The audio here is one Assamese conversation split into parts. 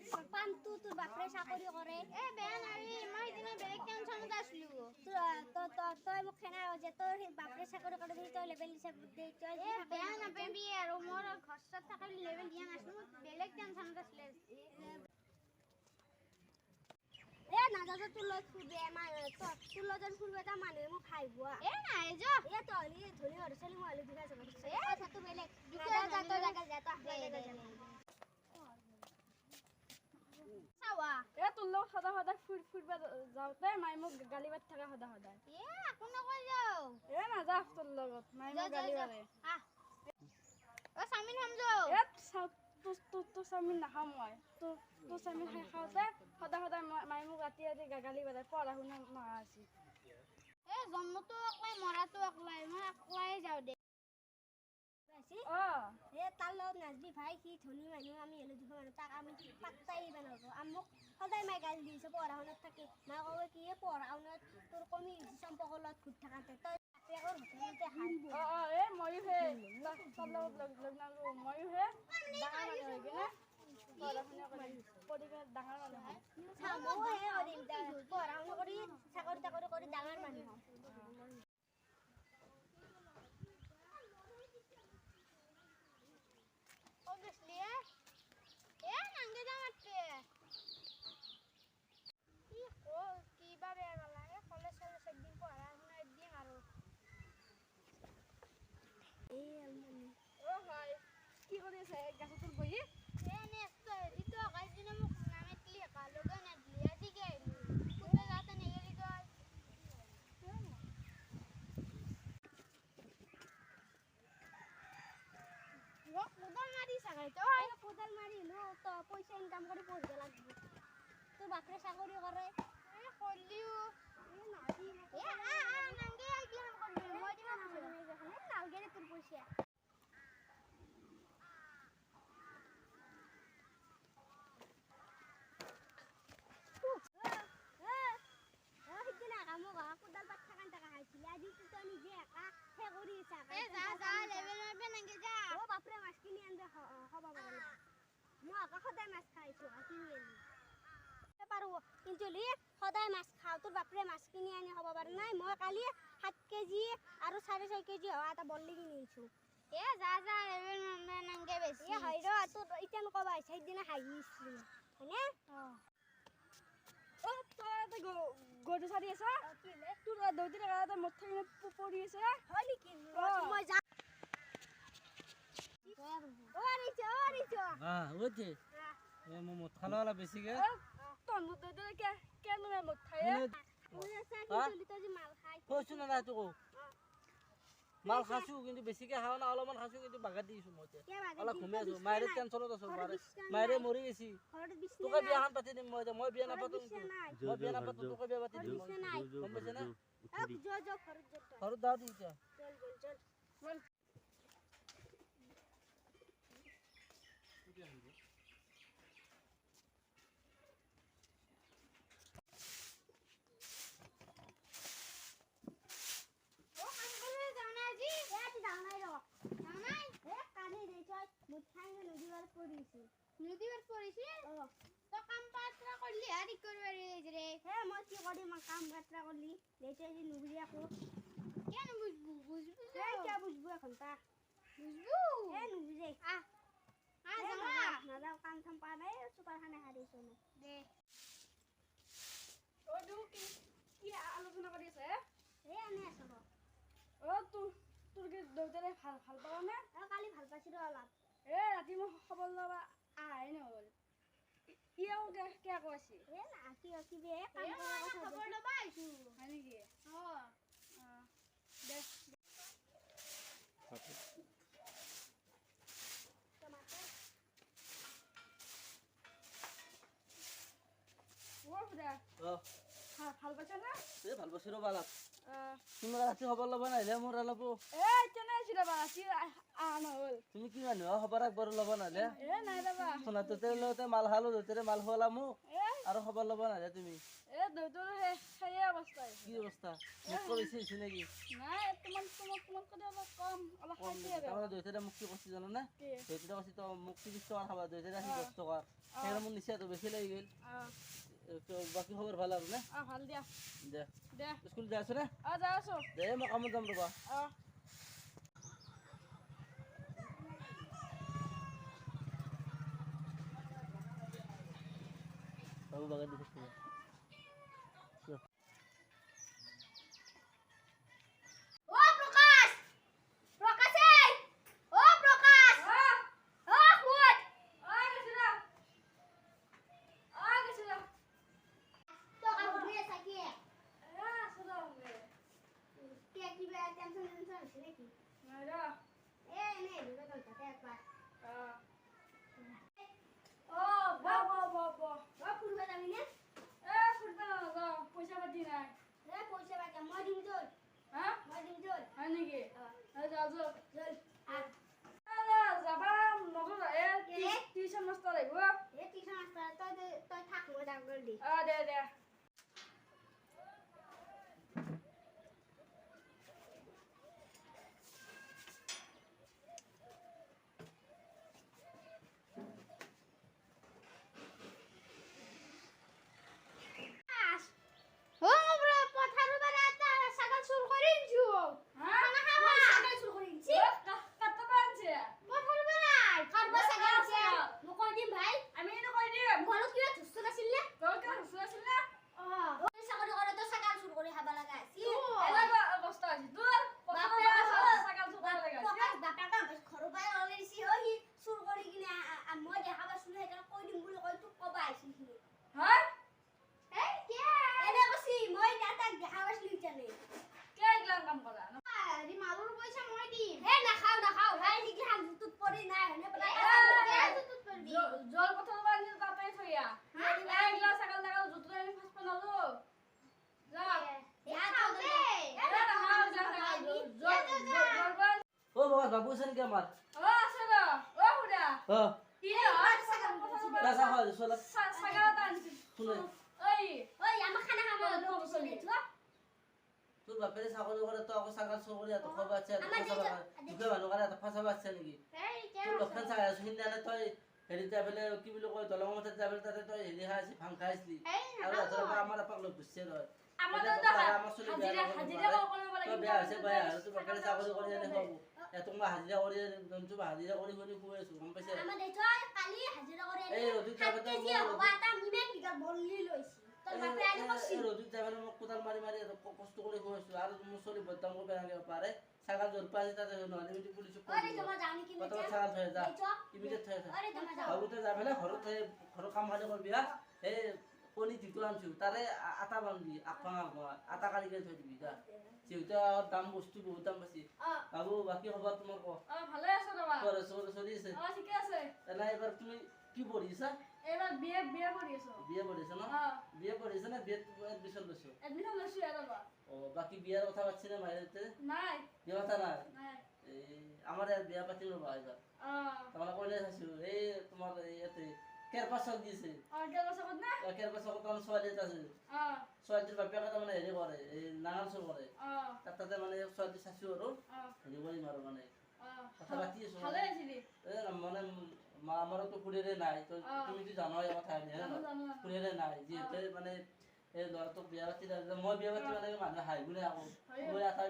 পানটো তোৰ বাপৰে চাকৰি কৰে এ বেয়া নাৰি মই দিনে বেলেগ টেনচনত আছিলো তই মোক খেনা যে তোৰ বাপৰে চাকৰি কৰে তই লেভেল হিচাপ দে তই এ বেয়া নাপাবি আৰু মোৰ ঘৰত থাকি লেভেল দিয়া নাছিলো বেলেগ টেনচনত আছিলে এ নাজানো তোৰ লগত ফুৰবে তোৰ লগত ফুৰবে এটা মানুহে মোক খাই বোৱা এ নাই য এ তই ধনী ঘৰ চলি মই দিঘা যাব এ কথাটো বেলেগ চাৱা এ তোৰ লগত সদায় ফুৰিব যাওঁতে মাই মোক গালি পাৰি থাকে সদায় এ একো নকই যাও এ নাযাওঁ তোৰ লগত মাই মোক গালি পাৰে অ চামিন সমজো এ তোৰ চাওমিন নাখাওঁ মই তোৰ চাওমিন খাওঁতে সদায় মাই মোক ৰাতি গালি পাৰে পঢ়া শুনা নহা আছিল এ জন্মটো অকলাই মৰাটো অকলাই মই অকলাই যাওঁ দে এ তাৰ লগত নাচবি ভাই সি ধনী মানুহ আমি হেলো দুখ মানুহ তাক আমি পাত্তাই দিব নোৱাৰো মোক সদায় মাই গালি দিছে পঢ়া শুনাত থাকি মাই কব কি পঢ়া শুনাত তোৰ কমি সম্পৰ্কৰ লগত ঘূৰি থাকাতে তই এ ময়ো হে তোৰ লগত লগ নালো ময়ো হে ডাঙৰ মানুহ হৈ কিনে পঢ়া শুনা কৰি ডাঙৰ মানুহ হয় পঢ়া শুনা কৰি চাকৰি তাকৰি কৰি ডাঙৰ মানুহ কি কৰি আছে গাছটোৰ বহি কোদাল মাৰি তই পইচা ইনকাম কৰি পঢ়িব লাগিব তোৰ বাপৰে চাকৰি কৰে নালগে তোৰ পইচা সদায় মাছ খাওঁ তোৰ বাপৰে মাছ কিনি আনি খাব পাৰে নাই মই কালি 7 কেজি আৰু 6.5 কেজি এটা বল্লি কিনি আনিছোঁ হয় ৰ তোৰ এতিয়া নকবা সেইদিনা হাঁহিছিলি হয়নে তই গৰু চাৰি আছা তোৰ দেউতাৰ এটা মদ থাকি পৰি আছে হয় নেকি মই যাম মদ খালো অলপ বেছিকে কৈছো না নাই তোক মাল খাইছো কিন্তু বেছিকে খাওঁ না অলপমান খাইছো কিন্তু বাগাত দিছো মই অলপ ঘুমাই আছো মায়েৰে টেনচনত আছো মায়েৰে মৰি গৈছি তোকে বিয়াখন পাতি দিম মই বিয়া নাপাতো তোকে বিয়া পাতি দিম গম পাইছে না ঘৰত যাওঁ দি এতিয়া নদীবাৰ পড়িছি তো কাম পাত্ৰা কৰলি আৰ কি কৰবে ৰে মই কি কৰিম কাম পাত্ৰা কৰলি দেউতাই যে নুবুজি আকৌ কেন বুঝবু কিয় বুঝবো এখন তা বুঝবু নুবুজে নাযাওঁ কাম চাম পা নাই চুপাৰখানে হাৰিছো দে কি আলোচনা কৰি আছে আনি আছো তোৰ দেউতাৰে ভাল পাব নে কালি ভাল পাইছিলো অলপ ৰাতি মই খবৰ ল'বা আহাই নহ'ল ইও কিয় কৈছি খবৰ ল'বা আহিছো হয় নেকি দে ভাল পাইছা না ভাল পাইছো ৰ'বা অলপ তোমাৰ ৰাতি খবৰ ল'ব নাহিলে মোৰ অলপ তুমি কি মানুহ খবৰ একবাৰ ল'ব নাহিলে শুনা তোতে মাল খালো দেউতাৰে মাল খোৱালা মোক আৰু খবৰ ল'ব নাহিলে তুমি দেউতাৰ সেই অৱস্থা কি অৱস্থা মোক বেছি হৈছে নেকি নাই তোমাক কৰি অলপ কম অলপ খাইছে আৰু তাৰমানে দৈতাৰে মোক কি কৈছে জানানে কি? দৈতাৰে কৈছে তই মোক 30 টকা খাবা দৈতাৰে আহি 10 টকা সেইকাৰণে মোৰ নিচাটো বেছি লাগি গ'ল বাকী খবৰ ভাল আৰু নে ভাল দিয়া দে দে স্কুল যাই আছ নে যাই আছো দে মই কামত যাম ৰ'বা বাবু বাগান দি থাকিব ও প্রকাশ প্রকাশ এই ও প্রকাশ ও ফুট তো কাপড়ে সাকিয়ে কে কি বে টেনশন হচ্ছে নাকি এ নে দুটো কথা একবার ও ফুটবে যাবি না পইচা পাতি নাই এ পয়সা বাকি মই দিম তোর মই দিম তোর হয় নেকি চল যাবা নগৰ টিউচন মাষ্টাৰ আহিব এ টিউশন মাস্টার তুই থাক মই যাম করে দি দে ও বড় পথার উপরে একটা ছাগল চুর করিনছু খানা খাবো ছাগল চুর করিনছি কাটতে পারছে পথার উপরে কারবা ছাগল আছে মই দিম ভাই আমি এনে কৈ দিম ঘৰত কিবা ধুস্ত আছিল নে তোৰ কিয় হুঁচৰি আছিল না ও ছাগল কৰে তো ছাগল চুৰ কৰে খাবা লাগা আছে এনেকুৱা অৱস্থা হৈছে তোৰ বাপে ছাগাল চুৰ কৰিব লাগে পকাশ বাপে কাম ঘৰৰ পৰা ওলাইছি ও সি চুৰ কৰি কিনে মই দেখা পাইছো সেইকাৰণে কৈ দিম বুলি কৈ তোক কবা আহিছিল সি হা এই কে এনে কৈছি মই তাক দেখা পাইছিলো জানে কিয় এইগিলান কাম কৰা আরে মালুর পয়সা মই দিম হে নাখাও ভাই নিকি হাম তুত পড়ি নাই হনে বলা তুত পড়বি জল পথাৰ পৰা আনি তাতে থৈয়া এইগিলা ছাগাল ছাগাল জুতু আমি ফাছ পেলালো যা ইয়া খাও দে ও বাবা বাবু আছে নেকি আমার আছে ৰ সুদা কি পেশা হয় চলা ছাগাল এটা আনিছিল শুনে ওই আমা খানা খাবো লোক চলে তো তোর বাপেরে ছাগল করে তো আকৌ ছাগল চোর করে এত খবর আছে এত ফাঁসা দুকে মানুহ করে এত ফাঁসা আছে নেকি এই কে তোর লক্ষণ চাই আছো হিন্দানে তই হেৰি যাবলে কি বুলি কয় দলং মতে যাবলে তাতে তই হেৰি খাইছি ভাং খাইছিলি আৰু এতৰ পৰা আমাৰ আপাক লগ গুছে ৰয় আমাদেৰ তো হাজিৰা কৰিব তই লাগিব বেয়া আছে বেয়া আৰু তোৰ বাপেৰে চাকৰি কৰি আনি খুৱাব এতক মই হাজিৰা কৰি জন্তু হাজিৰা কৰি শুই আছো গম পাইছে আমা দেখ কালি হাজিৰা কৰে এই ৰদিত যাবে তো কেজি হবা তা মিমেন বিঘা বললি লইছি তোৰ বাপে আনি কইছি এই ৰদিত যাবে মোক কোদাল মাৰি মাৰি কষ্ট কৰি শুই আছো আৰু মোৰ চলি বদনাম কৰিব নাগে পাৰে ছাগল জোৰ পাই তাতে নহলে মিটি পুলিচ আরে তোমা জানি কি কত ছাগল থৈ যা ইমিডিয়েট থৈ যা আরে তোমা যাও বাবুতে যাবে না ঘৰত ঘৰৰ কাম ভালে কৰবি হা এই কণী যিটো আনছো তাৰে আটা বান্ধি আখা আটা কাঢ়ি থৈ দিবি যা যিহেতু দাম বস্তু বহুত দাম বেছি বাবু বাকী খবৰ তোমাৰ ক ভালে আছে ৰবা চলি আছে ঠিকে আছে এনে এবাৰ তুমি কি পঢ়িছা এইবাৰ বিয়ে কৰি আছো বিয়ে পঢ়িছা ন বিয়ে পঢ়িছা না বিয়েত এডমিশ্যন লৈছো এডমিশ্যন লৈছো ৰবা বাকী বিয়াৰ কথা পাতিছে না মাইৰতে নাই বিয়া পাতা নাই নাই এই আমাৰ ইয়াত বিয়া পাতিম ৰবা এইবাৰ তাৰমানে কইলে চাইছো এই তোমাৰ ইয়াতে কেৰপাছক দিছে কেৰপাছত না কেৰপাছক তাৰ ছোৱালী এটা আছে ছোৱালীটোৰ বাপেকে তাৰমানে হেৰি কৰে এই নাঙল চোৰ কৰে তাতে মানে ছোৱালী চাইছো আৰু হেৰি কৰিম আৰু মানে কথা পাতি আছো ভালে আছিলি মানে আমাৰতো খুৰীৰে নাই তুমিতো জানাই কথা খুৰীৰে নাই যিহেতু মানে এই ল'ৰাটোক বিয়া পাতি মই বিয়া পাতি মানে মানুহে হাঁহিবনে আকৌ মই এটা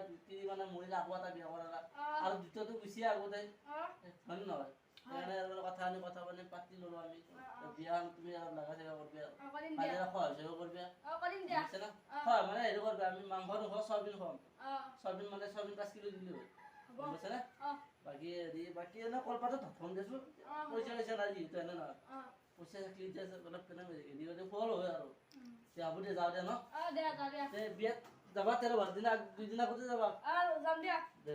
মানে মৰিলে আকৌ এটা বিয়া কৰালা আৰু দ্বিতীয়টো গুচিয়ে আগতে হয় নে নহয় সেইকাৰণে আৰু কথা মানে পাতি ল'লো আমি বিয়া তুমি অলপ লাগা চাগা কৰবি আৰু মাজে সহায় সহযোগ কৰবি বুজিছে না হয় মানে হেৰি কৰবি আমি মাংস নোখোৱা চয়াবিন খুৱাম চয়াবিন মানে চয়াবিন 5 কিলো দিলে হয় বুজিছে না বাকী হেৰি বাকী এনে কলপাতত ধন দেছো পইচা নাই যিহেতু এনে নহয় পইচা থাকলি এতিয়া অলপ কেনে হেৰি কৰি খোৱাল হয় আৰু হ'ব দে যাওঁ দে ন বিয়াত যাবা 13 দিনা 2 দিন আগতে যাবা যাম দিয়া দে